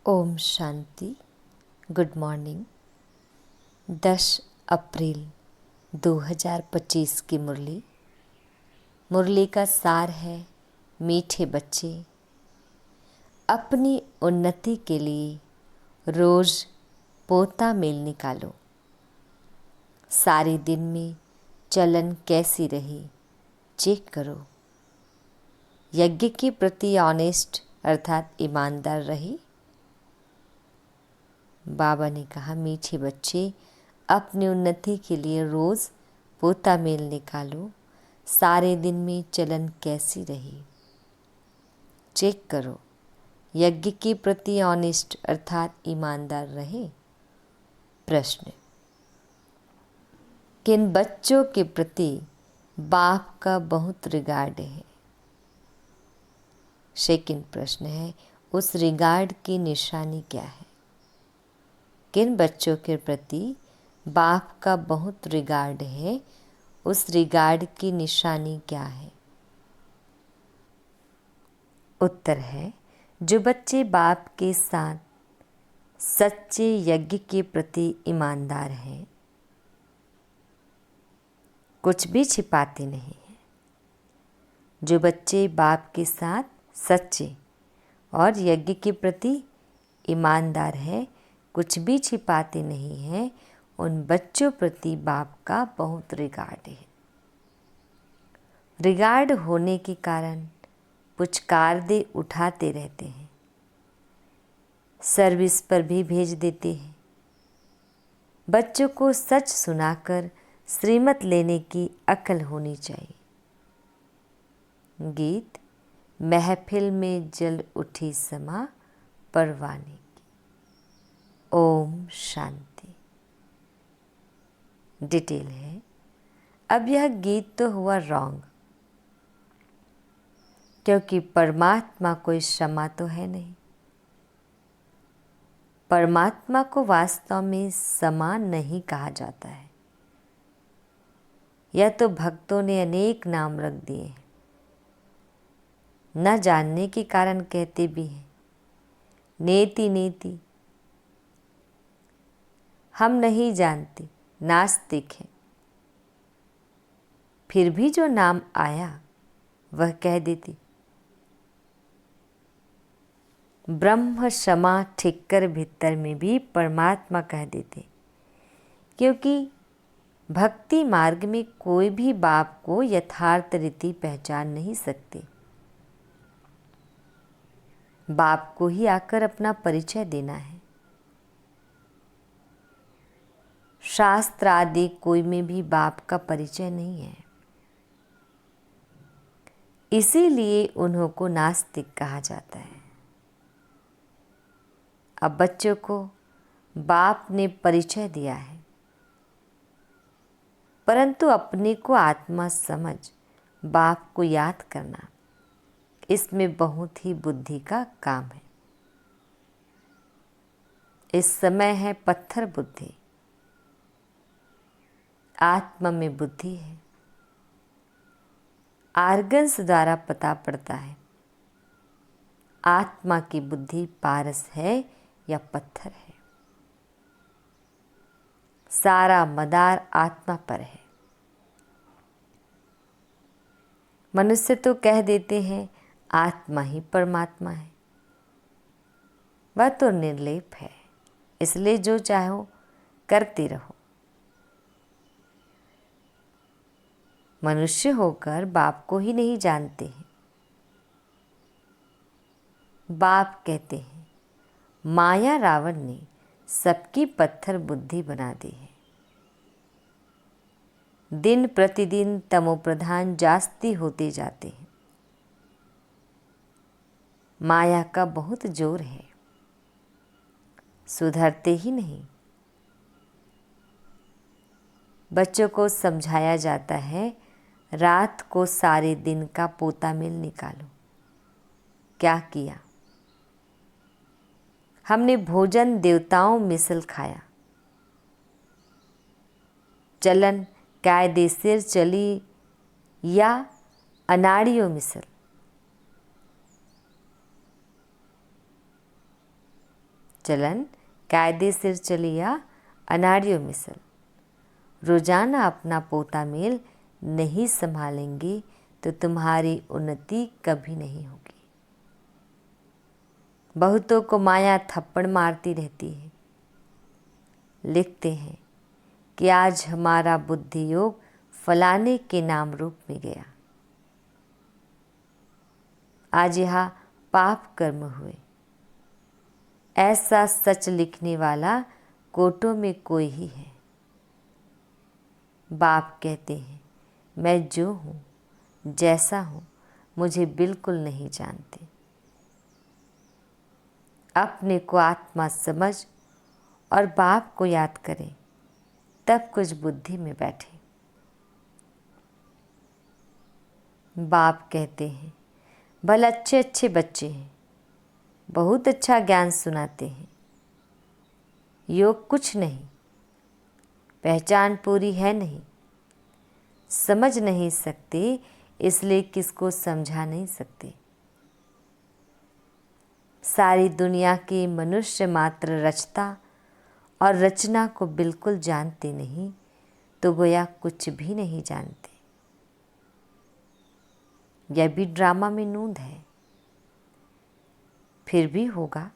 Om Shanti. Good morning. 10 अप्रैल 2025 की मुरली का सार है, मीठे बच्चे अपनी उन्नति के लिए रोज़ पोता मेल निकालो। सारे दिन में चलन कैसी रही चेक करो। यज्ञ के प्रति ऑनेस्ट अर्थात ईमानदार रही। बाबा ने कहा, मीठे बच्चे अपनी उन्नति के लिए रोज़ पोता मेल निकालो। सारे दिन में चलन कैसी रही चेक करो। यज्ञ के प्रति ऑनेस्ट अर्थात ईमानदार रहे। प्रश्न, किन बच्चों के प्रति बाप का बहुत रिगार्ड है? सेकंड प्रश्न है, उस रिगार्ड की निशानी क्या है? किन बच्चों के प्रति बाप का बहुत रिगार्ड है, उस रिगार्ड की निशानी क्या है? उत्तर है, जो बच्चे बाप के साथ सच्चे यज्ञ के प्रति ईमानदार हैं, कुछ भी छिपाते नहीं हैं। जो बच्चे बाप के साथ सच्चे और यज्ञ के प्रति ईमानदार हैं, कुछ भी छिपाते नहीं हैं, उन बच्चों प्रति बाप का बहुत रिगार्ड है। रिगार्ड होने के कारण पुचकार दे उठाते रहते हैं, सर्विस पर भी भेज देते हैं। बच्चों को सच सुनाकर श्रीमत लेने की अक्ल होनी चाहिए। गीत, महफिल में जल उठी समा परवाने की। ओम शांति। डिटेल है, अब यह गीत तो हुआ रॉन्ग, क्योंकि परमात्मा कोई क्षमा तो है नहीं। परमात्मा को वास्तव में समा नहीं कहा जाता है। यह तो भक्तों ने अनेक नाम रख दिए हैं, न जानने के कारण कहते भी हैं नेति नेति। हम नहीं जानते, नास्तिक हैं, फिर भी जो नाम आया वह कह देती। ब्रह्म क्षमा ठिक्कर भीतर में भी परमात्मा कह देते, क्योंकि भक्ति मार्ग में कोई भी बाप को यथार्थ रीति पहचान नहीं सकते। बाप को ही आकर अपना परिचय देना है। शास्त्र आदि कोई में भी बाप का परिचय नहीं है, इसीलिए उन्हों को नास्तिक कहा जाता है। अब बच्चों को बाप ने परिचय दिया है, परंतु अपने को आत्मा समझ बाप को याद करना, इसमें बहुत ही बुद्धि का काम है। इस समय है पत्थर बुद्धि, आत्मा में बुद्धि है। आर्गन्स द्वारा पता पड़ता है आत्मा की बुद्धि पारस है या पत्थर है। सारा मदार आत्मा पर है। मनुष्य तो कह देते हैं आत्मा ही परमात्मा है, वह तो निर्लेप है, इसलिए जो चाहो करते रहो। मनुष्य होकर बाप को ही नहीं जानते हैं। बाप कहते हैं, माया रावण ने सबकी पत्थर बुद्धि बना दी है। दिन प्रतिदिन तमोप्रधान जास्ती होते जाते हैं। माया का बहुत जोर है, सुधरते ही नहीं। बच्चों को समझाया जाता है, रात को सारे दिन का पोता मेल निकालो। क्या किया? हमने भोजन देवताओं मिसल खाया। चलन कायदेशीर चली या अनाड़ियों मिसल। चलन कायदे सिर चलिया अनाड़ियों मिसल। रोजाना अपना पोता मेल नहीं संभालेंगे तो तुम्हारी उन्नति कभी नहीं होगी। बहुतों को माया थप्पड़ मारती रहती है। लिखते हैं कि आज हमारा बुद्धि योग फलाने के नाम रूप में गया, आज यहाँ पाप कर्म हुए। ऐसा सच लिखने वाला कोटों में कोई ही है। बाप कहते हैं मैं जो हूँ जैसा हूँ मुझे बिल्कुल नहीं जानते। अपने को आत्मा समझ और बाप को याद करें, तब कुछ बुद्धि में बैठे। बाप कहते हैं भले अच्छे अच्छे बच्चे हैं, बहुत अच्छा ज्ञान सुनाते हैं। योग कुछ नहीं, पहचान पूरी है नहीं, समझ नहीं सकते इसलिए किसको समझा नहीं सकते। सारी दुनिया के मनुष्य मात्र रचता और रचना को बिल्कुल जानते नहीं तो गोया कुछ भी नहीं जानते। यह भी ड्रामा में नूंद है। फिर भी होगा,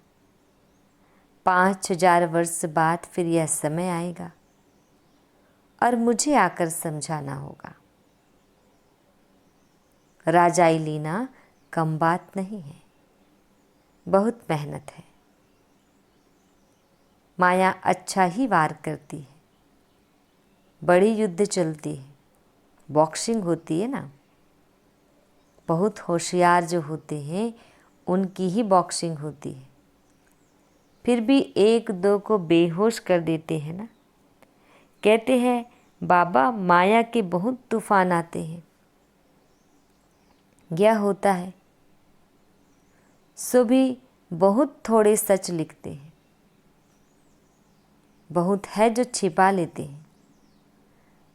5000 वर्ष बाद फिर यह समय आएगा और मुझे आकर समझाना होगा। राजाई लेना कम बात नहीं है, बहुत मेहनत है। माया अच्छा ही वार करती है, बड़ी युद्ध चलती है, बॉक्सिंग होती है ना। बहुत होशियार जो होते हैं उनकी ही बॉक्सिंग होती है। फिर भी एक दो को बेहोश कर देते हैं ना। कहते हैं बाबा माया के बहुत तूफान आते हैं। यह होता है, सो भी बहुत थोड़े सच लिखते हैं। बहुत है जो छिपा लेते हैं।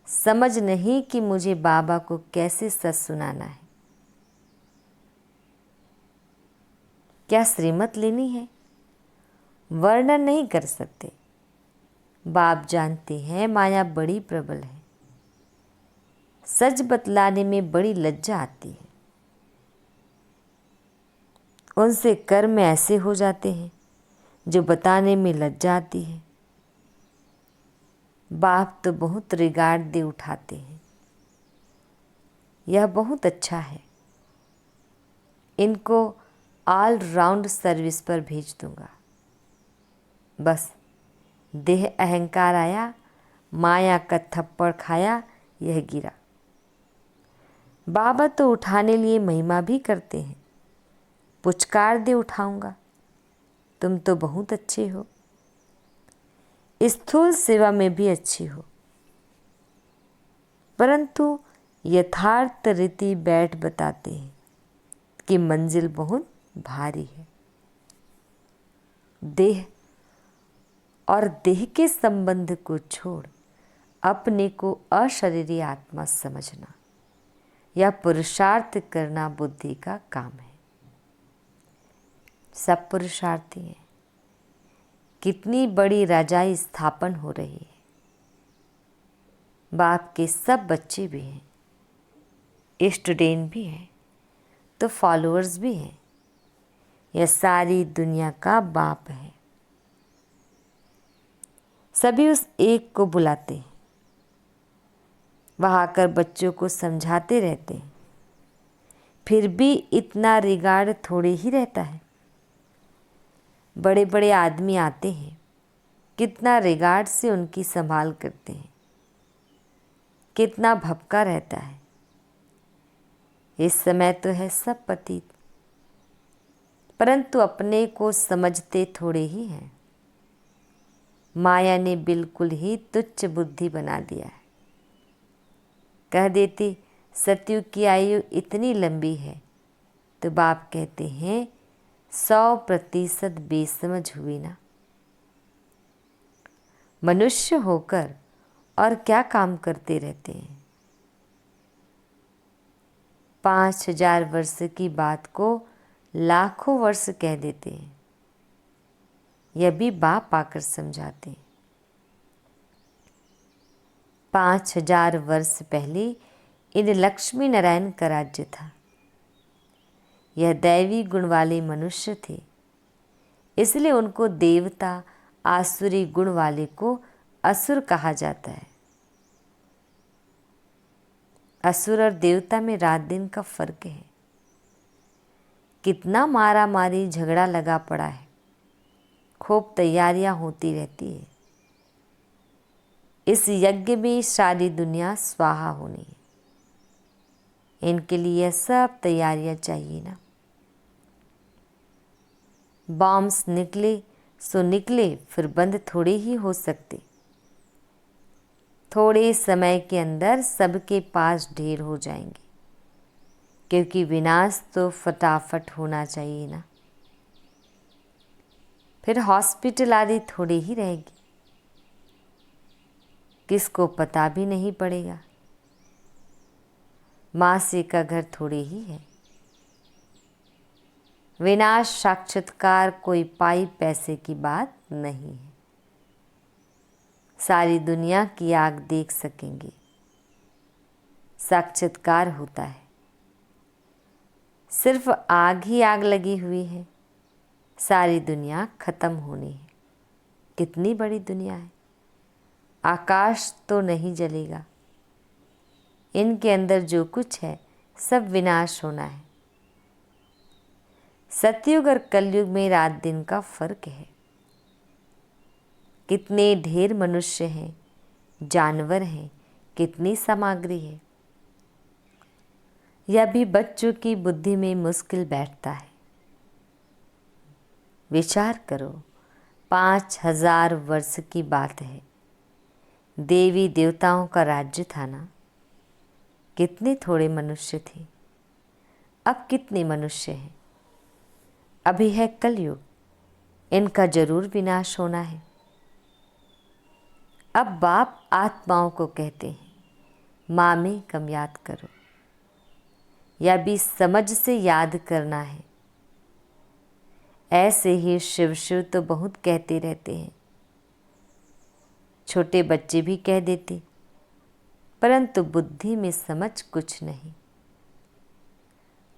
समझ नहीं कि मुझे बाबा को कैसे सच सुनाना है। क्या श्रीमत लेनी है, वर्णन नहीं कर सकते। बाप जानते हैं माया बड़ी प्रबल है। सच बतलाने में बड़ी लज्जा आती है। उनसे कर्म ऐसे हो जाते हैं जो बताने में लज्जा आती है। बाप तो बहुत रिगार्ड दे उठाते हैं। यह बहुत अच्छा है। इनको ऑल राउंड सर्विस पर भेज दूंगा। बस देह अहंकार आया, माया का थप्पड़ खाया, यह गिरा। बाबा तो उठाने लिए महिमा भी करते हैं। पुचकार दे उठाऊंगा, तुम तो बहुत अच्छे हो, स्थूल सेवा में भी अच्छी हो। परंतु यथार्थ रीति बैठ बताते हैं कि मंजिल बहुत भारी है। देह और देह के संबंध को छोड़ अपने को अशरीरी आत्मा समझना या पुरुषार्थ करना बुद्धि का काम है। सब पुरुषार्थी हैं। कितनी बड़ी राजाई स्थापन हो रही है। बाप के सब बच्चे भी हैं, स्टूडेंट भी हैं, तो फॉलोअर्स भी हैं। यह सारी दुनिया का बाप है। सभी उस एक को बुलाते हैं। वहाँ आकर बच्चों को समझाते रहते हैं। फिर भी इतना रिगार्ड थोड़े ही रहता है। बड़े बड़े आदमी आते हैं, कितना रिगार्ड से उनकी संभाल करते हैं, कितना भपका रहता है। इस समय तो है सब पतित, परंतु अपने को समझते थोड़े ही हैं। माया ने बिल्कुल ही तुच्छ बुद्धि बना दिया है। कह देती सतयुग की आयु इतनी लंबी है, तो बाप कहते हैं 100% बेसमझ हुई ना। मनुष्य होकर और क्या काम करते रहते हैं। 5000 वर्ष की बात को लाखों वर्ष कह देते हैं। यह भी बाप आकर समझाते हैं। 5000 वर्ष पहले इन लक्ष्मी नारायण का राज्य था। यह दैवी गुण वाले मनुष्य थे, इसलिए उनको देवता, आसुरी गुण वाले को असुर कहा जाता है। असुर और देवता में रात दिन का फर्क है। कितना मारा मारी झगड़ा लगा पड़ा है, खूब तैयारियां होती रहती है। इस यज्ञ में सारी दुनिया स्वाहा होनी है, इनके लिए सब तैयारियां चाहिए ना। बॉम्ब्स निकले सो निकले, फिर बंद थोड़े ही हो सकते। थोड़े समय के अंदर सबके पास ढेर हो जाएंगे, क्योंकि विनाश तो फटाफट होना चाहिए ना। फिर हॉस्पिटल आदि थोड़े ही रहेगी, किसको पता भी नहीं पड़ेगा। मासी का घर थोड़े ही है। विनाश साक्षात्कार कोई पाई पैसे की बात नहीं है। सारी दुनिया की आग देख सकेंगे, साक्षात्कार होता है। सिर्फ आग ही आग लगी हुई है, सारी दुनिया खत्म होनी है। कितनी बड़ी दुनिया है। आकाश तो नहीं जलेगा, इनके अंदर जो कुछ है सब विनाश होना है। सतयुग और कलयुग में रात दिन का फर्क है। कितने ढेर मनुष्य हैं, जानवर हैं, कितनी सामग्री है। यह भी बच्चों की बुद्धि में मुश्किल बैठता है। विचार करो, 5000 वर्ष की बात है। देवी देवताओं का राज्य था ना। कितने थोड़े मनुष्य थे, अब कितने मनुष्य हैं। अभी है कलयुग, इनका जरूर विनाश होना है। अब बाप आत्माओं को कहते हैं, माँ में कम याद करो। या भी समझ से याद करना है। ऐसे ही शिव शिव तो बहुत कहते रहते हैं, छोटे बच्चे भी कह देते, परंतु बुद्धि में समझ कुछ नहीं।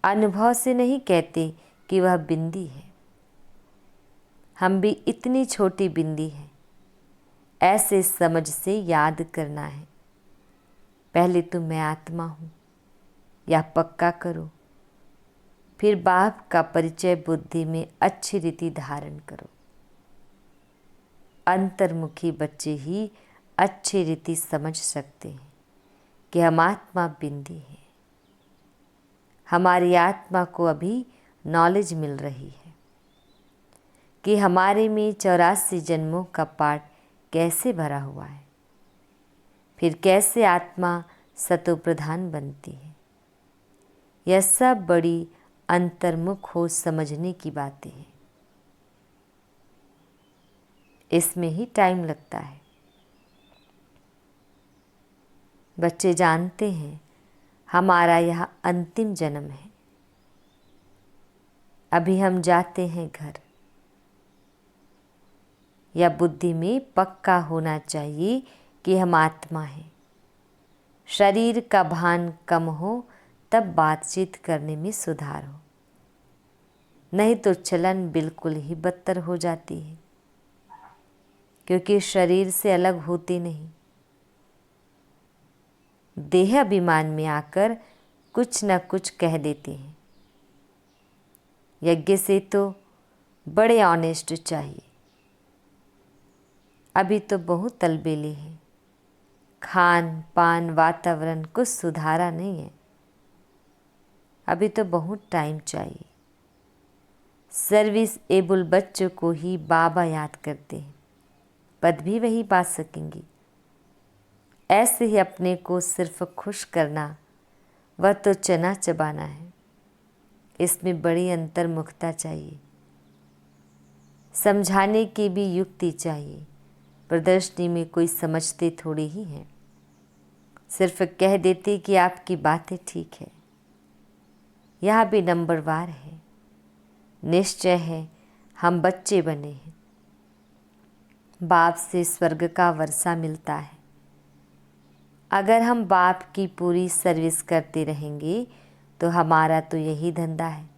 अनुभव से नहीं कहते कि वह बिंदी है। हम भी इतनी छोटी बिंदी हैं। ऐसे समझ से याद करना है। पहले तो मैं आत्मा हूँ या पक्का करो, फिर बाप का परिचय बुद्धि में अच्छी रीति धारण करो। अंतर्मुखी बच्चे ही अच्छी रीति समझ सकते हैं कि हम आत्मा बिंदी है। हमारी आत्मा को अभी नॉलेज मिल रही है कि हमारे में 84 जन्मों का पाठ कैसे भरा हुआ है, फिर कैसे आत्मा सतो प्रधान बनती है। यह सब बड़ी अंतर्मुख हो समझने की बातें हैं। इसमें ही टाइम लगता है। बच्चे जानते हैं हमारा यह अंतिम जन्म है। अभी हम जाते हैं घर। या बुद्धि में पक्का होना चाहिए कि हम आत्मा हैं। शरीर का भान कम हो तब बातचीत करने में सुधार हो, नहीं तो चलन बिल्कुल ही बदतर हो जाती है, क्योंकि शरीर से अलग होते नहीं। देह अभिमान में आकर कुछ न कुछ कह देते हैं। यज्ञ से तो बड़े ऑनेस्ट चाहिए। अभी तो बहुत तलबेली है। खान पान वातावरण कुछ सुधारा नहीं है। अभी तो बहुत टाइम चाहिए। सर्विस एबल बच्चों को ही बाबा याद करते हैं, पद भी वही पा सकेंगी। ऐसे ही अपने को सिर्फ खुश करना, वह तो चना चबाना है। इसमें बड़ी अंतर्मुखता चाहिए। समझाने की भी युक्ति चाहिए। प्रदर्शनी में कोई समझते थोड़ी ही हैं, सिर्फ कह देते कि आपकी बातें ठीक है। यह भी नंबरवार है। निश्चय है हम बच्चे बने हैं, बाप से स्वर्ग का वर्षा मिलता है। अगर हम बाप की पूरी सर्विस करते रहेंगे तो हमारा तो यही धंधा है।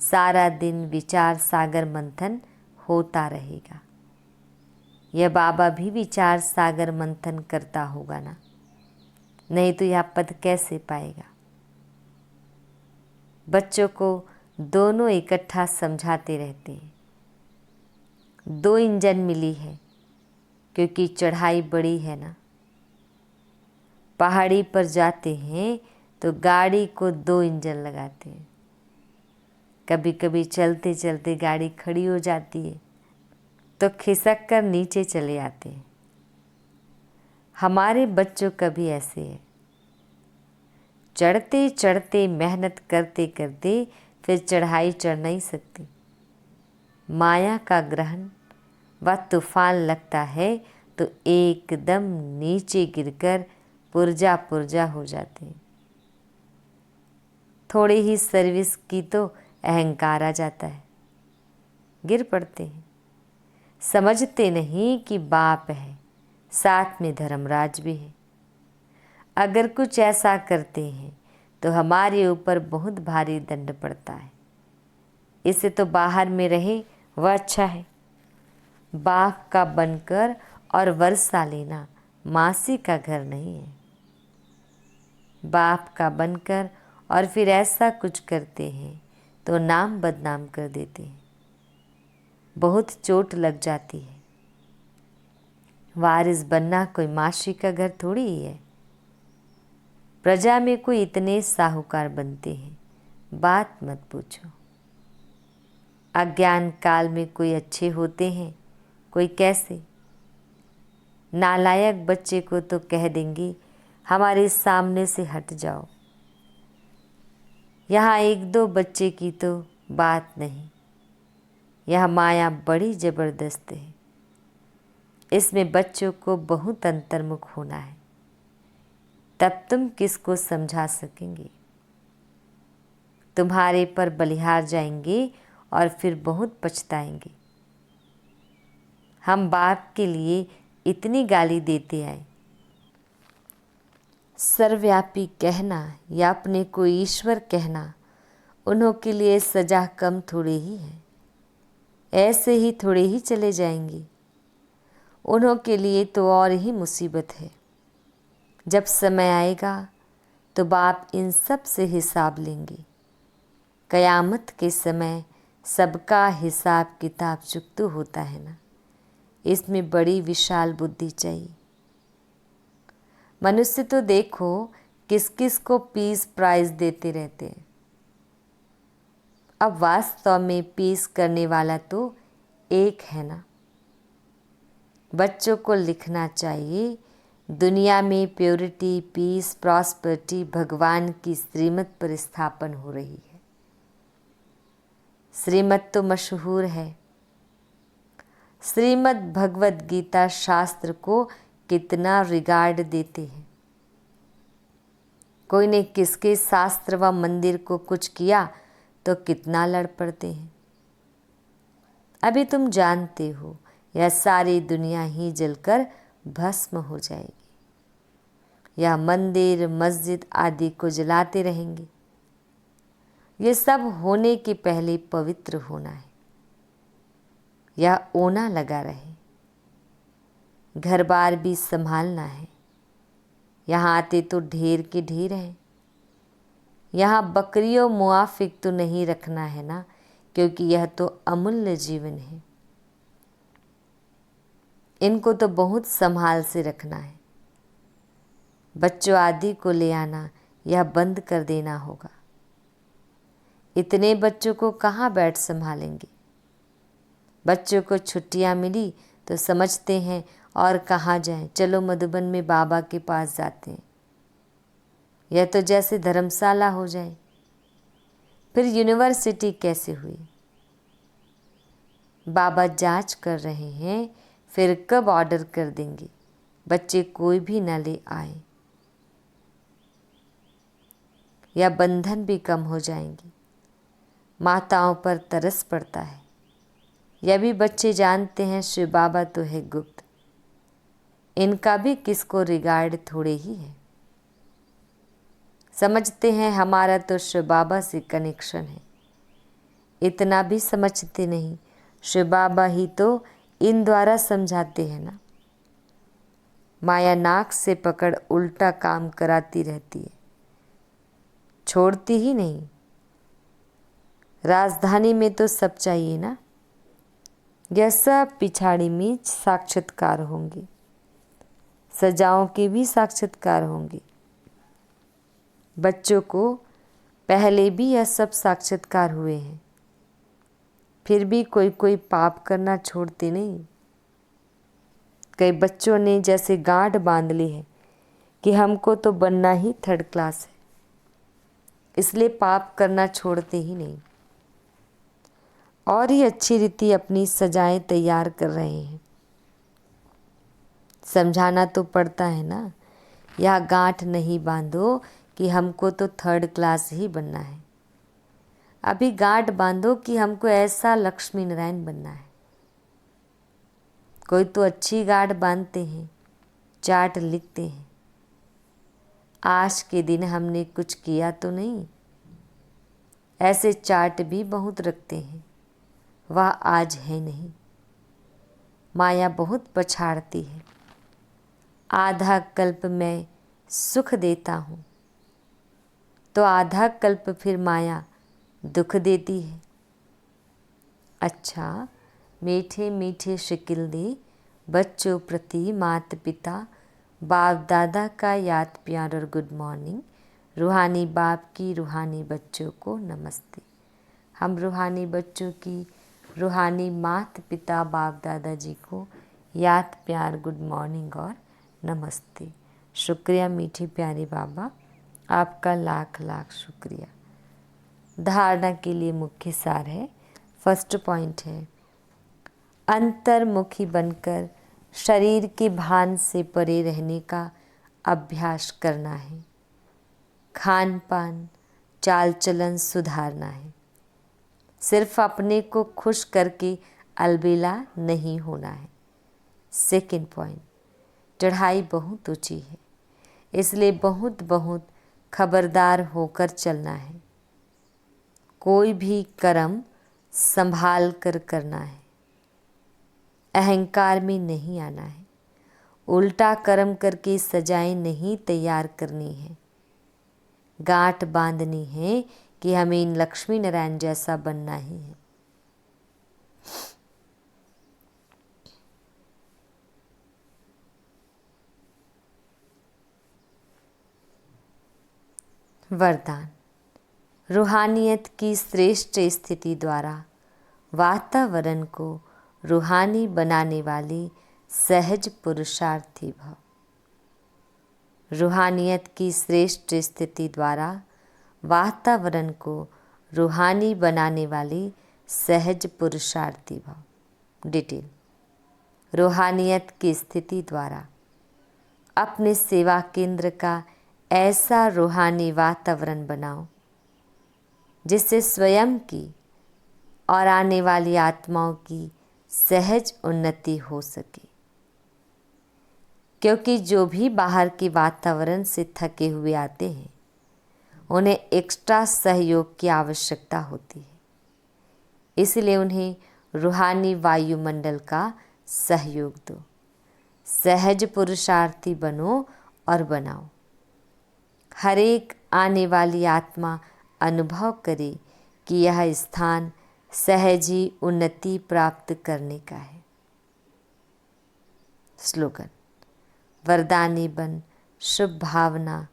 सारा दिन विचार सागर मंथन होता रहेगा। यह बाबा भी विचार सागर मंथन करता होगा ना, नहीं तो यह पद कैसे पाएगा। बच्चों को दोनों इकट्ठा समझाते रहते हैं। 2 इंजन मिली है क्योंकि चढ़ाई बड़ी है ना। पहाड़ी पर जाते हैं तो गाड़ी को 2 इंजन लगाते हैं। कभी कभी चलते चलते गाड़ी खड़ी हो जाती है तो खिसक कर नीचे चले आते हैं। हमारे बच्चों का भी ऐसे है। चढ़ते चढ़ते मेहनत करते करते फिर चढ़ाई चढ़ नहीं सकती। माया का ग्रहण व तूफान लगता है तो एकदम नीचे गिरकर पुर्जा पुर्जा हो जाते हैं। थोड़ी ही सर्विस की तो अहंकार आ जाता है, गिर पड़ते हैं। समझते नहीं कि बाप है, साथ में धर्मराज भी है। अगर कुछ ऐसा करते हैं तो हमारे ऊपर बहुत भारी दंड पड़ता है। इससे तो बाहर में रहे वह अच्छा है। बाप का बनकर और वर्षा लेना मासी का घर नहीं है। बाप का बनकर और फिर ऐसा कुछ करते हैं तो नाम बदनाम कर देते हैं। बहुत चोट लग जाती है। वारिस बनना कोई मासी का घर थोड़ी ही है। प्रजा में कोई इतने साहूकार बनते हैं, बात मत पूछो। अज्ञान काल में कोई अच्छे होते हैं, कोई कैसे। नालायक बच्चे को तो कह देंगे हमारे सामने से हट जाओ। यहाँ 1-2 बच्चे की तो बात नहीं। यह माया बड़ी ज़बरदस्त है। इसमें बच्चों को बहुत अंतर्मुख होना है, तब तुम किसको समझा सकेंगे। तुम्हारे पर बलिहार जाएंगे और फिर बहुत पछताएंगे। हम बाप के लिए इतनी गाली देते आए। सर्वव्यापी कहना या अपने को ईश्वर कहना उन्हों के लिए सजा कम थोड़े ही है। ऐसे ही थोड़े ही चले जाएंगे। उन्हों के लिए तो और ही मुसीबत है। जब समय आएगा तो बाप इन सब से हिसाब लेंगे। कयामत के समय सबका हिसाब किताब चुकता होता है ना। इसमें बड़ी विशाल बुद्धि चाहिए। मनुष्य तो देखो किस किस को पीस प्राइज देते रहते हैं। अब वास्तव में पीस करने वाला तो एक है ना। बच्चों को लिखना चाहिए, दुनिया में प्योरिटी, पीस, प्रॉस्पेरिटी भगवान की श्रीमत पर स्थापन हो रही है। श्रीमत तो मशहूर है। श्रीमद् भगवद गीता शास्त्र को कितना रिगार्ड देते हैं। कोई ने किसके शास्त्र व मंदिर को कुछ किया तो कितना लड़ पड़ते हैं। अभी तुम जानते हो यह सारी दुनिया ही जलकर भस्म हो जाएगी। यह मंदिर मस्जिद आदि को जलाते रहेंगे। ये सब होने के पहले पवित्र होना है। यह ओना लगा रहे। घर बार भी संभालना है। यहाँ आते तो ढेर के ढेर हैं। यहाँ बकरियों मुआफिक तो नहीं रखना है ना, क्योंकि यह तो अमूल्य जीवन है। इनको तो बहुत संभाल से रखना है। बच्चों आदि को ले आना यह बंद कर देना होगा। इतने बच्चों को कहाँ बैठ संभालेंगे। बच्चों को छुट्टियाँ मिली तो समझते हैं और कहाँ जाएं, चलो मधुबन में बाबा के पास जाते हैं। यह तो जैसे धर्मशाला हो जाए। फिर यूनिवर्सिटी कैसे हुई। बाबा जांच कर रहे हैं, फिर कब ऑर्डर कर देंगे बच्चे कोई भी न ले आए। या बंधन भी कम हो जाएंगे। माताओं पर तरस पड़ता है। यह भी बच्चे जानते हैं शिव बाबा तो है गुप्त, इनका भी किसको रिगार्ड थोड़े ही है। समझते हैं हमारा तो शिव बाबा से कनेक्शन है, इतना भी समझते नहीं शिव बाबा ही तो इन द्वारा समझाते हैं ना। माया नाक से पकड़ उल्टा काम कराती रहती है, छोड़ती ही नहीं। राजधानी में तो सब चाहिए ना, यह सब पिछाड़ी में साक्षात्कार होंगे, सजाओं के भी साक्षात्कार होंगे। बच्चों को पहले भी यह सब साक्षात्कार हुए हैं, फिर भी कोई कोई पाप करना छोड़ते नहीं। कई बच्चों ने जैसे गांठ बांध ली है कि हमको तो बनना ही थर्ड क्लास है, इसलिए पाप करना छोड़ते ही नहीं और ही अच्छी रीति अपनी सजाएं तैयार कर रहे हैं। समझाना तो पड़ता है ना, यह गांठ नहीं बांधो कि हमको तो थर्ड क्लास ही बनना है, अभी गांठ बांधो कि हमको ऐसा लक्ष्मी नारायण बनना है। कोई तो अच्छी गांठ बांधते हैं, चार्ट लिखते हैं, आज के दिन हमने कुछ किया तो नहीं, ऐसे चार्ट भी बहुत रखते हैं, वह आज है नहीं। माया बहुत पछाड़ती है, आधा कल्प मैं सुख देता हूँ तो आधा कल्प फिर माया दुख देती है। अच्छा मीठे मीठे शिकिल दे बच्चों प्रति माता पिता बाप दादा का याद प्यार और गुड मॉर्निंग। रूहानी बाप की रूहानी बच्चों को नमस्ते। हम रूहानी बच्चों की रूहानी माता पिता बाप दादा जी को याद प्यार गुड मॉर्निंग और नमस्ते। शुक्रिया मीठी प्यारी बाबा, आपका लाख लाख शुक्रिया। धारणा के लिए मुख्य सार है, फर्स्ट पॉइंट है अंतर्मुखी बनकर शरीर के भान से परे रहने का अभ्यास करना है। खान पान चाल चलन सुधारना है, सिर्फ अपने को खुश करके अलबेला नहीं होना है। सेकंड पॉइंट, चढ़ाई बहुत ऊंची है, इसलिए बहुत बहुत खबरदार होकर चलना है। कोई भी कर्म संभाल कर करना है, अहंकार में नहीं आना है। उल्टा कर्म करके सजाएं नहीं तैयार करनी है, गांठ बांधनी है कि हमें इन लक्ष्मी नारायण जैसा बनना ही है। वरदान, रूहानियत की श्रेष्ठ स्थिति द्वारा वातावरण को रूहानी बनाने वाली सहज पुरुषार्थी भव। रूहानियत की श्रेष्ठ स्थिति द्वारा वातावरण को रूहानी बनाने वाली सहज पुरुषार्थी भव। डिटेल, रूहानियत की स्थिति द्वारा अपने सेवा केंद्र का ऐसा रूहानी वातावरण बनाओ जिससे स्वयं की और आने वाली आत्माओं की सहज उन्नति हो सके, क्योंकि जो भी बाहर के वातावरण से थके हुए आते हैं उन्हें एक्स्ट्रा सहयोग की आवश्यकता होती है, इसलिए उन्हें रूहानी वायुमंडल का सहयोग दो। सहज पुरुषार्थी बनो और बनाओ। हर एक आने वाली आत्मा अनुभव करे कि यह स्थान सहज ही उन्नति प्राप्त करने का है। स्लोगन, वरदानी बन शुभ भावना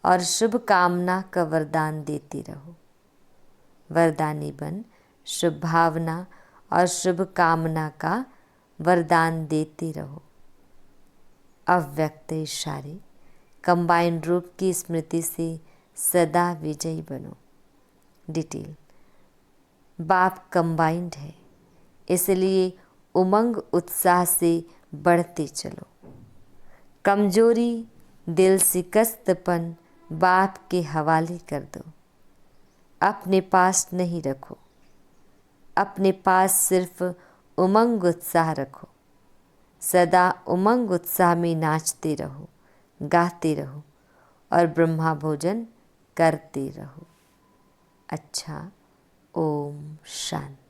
और शुभ कामना का वरदान देते रहो। वरदानी बन शुभ भावना और शुभ कामना का वरदान देते रहो। अव्यक्त इशारे कंबाइंड रूप की स्मृति से सदा विजयी बनो। डिटेल, बाप कंबाइंड है, इसलिए उमंग उत्साह से बढ़ते चलो। कमजोरी दिल शिकस्तपन बाप के हवाले कर दो, अपने पास नहीं रखो। अपने पास सिर्फ उमंग उत्साह रखो, सदा उमंग उत्साह में नाचते रहो, गाते रहो और ब्रह्मा भोजन करते रहो। अच्छा, ओम शांति।